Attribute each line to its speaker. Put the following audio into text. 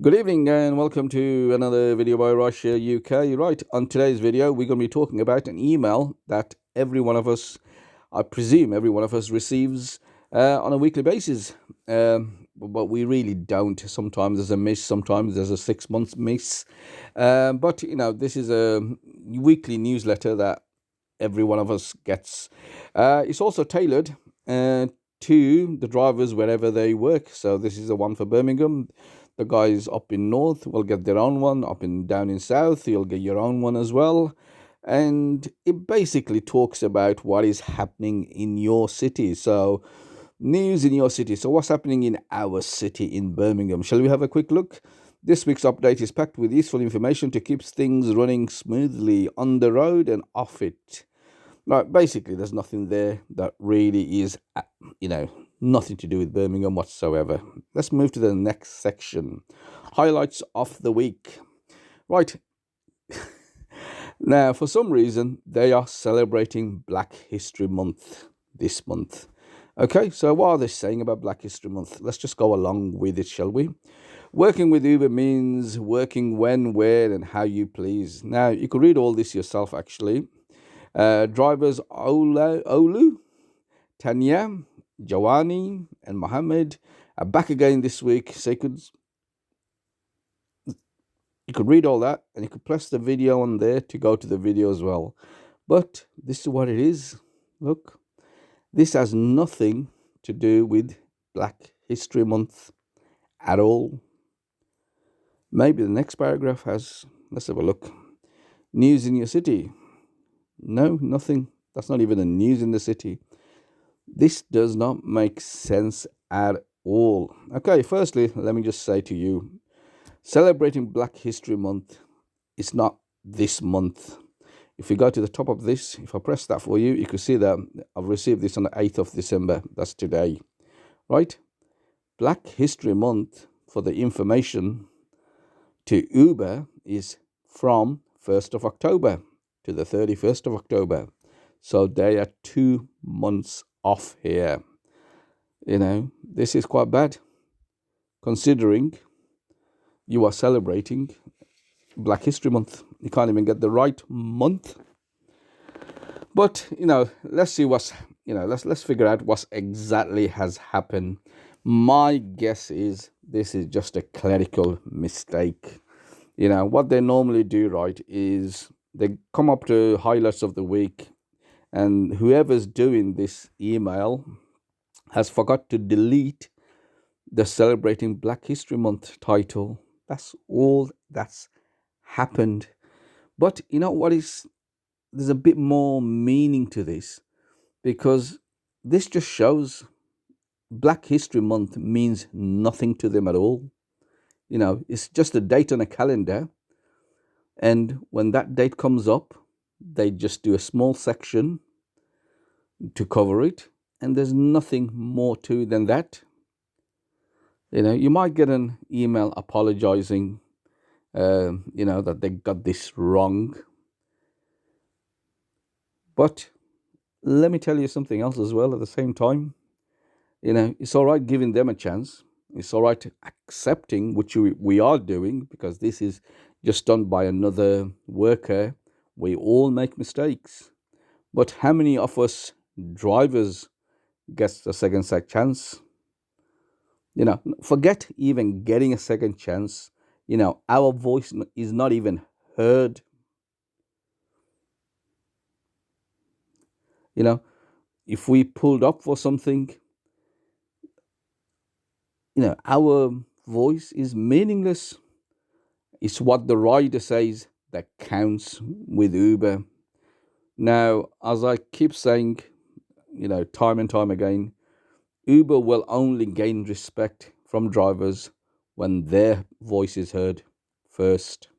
Speaker 1: Good evening and welcome to another video by Russia UK. Right, on today's video, we're going to be talking about an email that every one of us, I presume every one of us receives on a weekly basis. But we really don't. Sometimes there's a miss, sometimes there's a 6 month miss. But, this is a weekly newsletter that every one of us gets. It's also tailored to the drivers wherever they work. So this is the one for Birmingham. The guys up in north will get their own one. Down in south, you'll get your own one as well. And it basically talks about what is happening in your city. So news in your city. So what's happening in our city in Birmingham? Shall we have a quick look? This week's update is packed with useful information to keep things running smoothly on the road and off it. Right, basically, there's nothing there that really is, nothing to do with Birmingham whatsoever. Let's move to the next section. Highlights of the week. Right. Now, for some reason, they are celebrating Black History Month this month. Okay, so what are they saying about Black History Month? Let's just go along with it, shall we? Working with Uber means working when, where, and how you please. Now, you could read all this yourself, actually. Drivers Olu, Tanya, Jawani, and Mohammed are back again this week. So you could read all that, and you could press the video on there to go to the video as well. But this is what it is. Look, this has nothing to do with Black History Month at all. Maybe the next paragraph has. Let's have a look. News in your city. No, nothing. That's not even the news in the city. This does not make sense at all. Okay, firstly, let me just say to you, celebrating Black History Month is not this month. If you go to the top of this, if I press that for you, you can see that I've received this on the 8th of December. That's today, right? Black History Month, for the information, to Uber is from 1st of October to the 31st of October. So they are 2 months off here. This is quite bad, considering you are celebrating Black History Month. You can't even get the right month. But, let's see let's figure out what exactly has happened. My guess is this is just a clerical mistake. What they normally do, right, is they come up to highlights of the week, and whoever's doing this email has forgot to delete the Celebrating Black History Month title. That's all that's happened. But there's a bit more meaning to this, because this just shows Black History Month means nothing to them at all. It's just a date on a calendar. And when that date comes up, they just do a small section to cover it. And there's nothing more to it than that. You might get an email apologizing, that they got this wrong. But let me tell you something else as well at the same time. It's all right giving them a chance. It's all right accepting, which we are doing, because this is just done by another worker. We all make mistakes. But how many of us drivers gets a second chance? Forget even getting a second chance. Our voice is not even heard. If we pulled up for something, our voice is meaningless. It's what the rider says that counts with Uber. Now, as I keep saying, time and time again, Uber will only gain respect from drivers when their voice is heard first.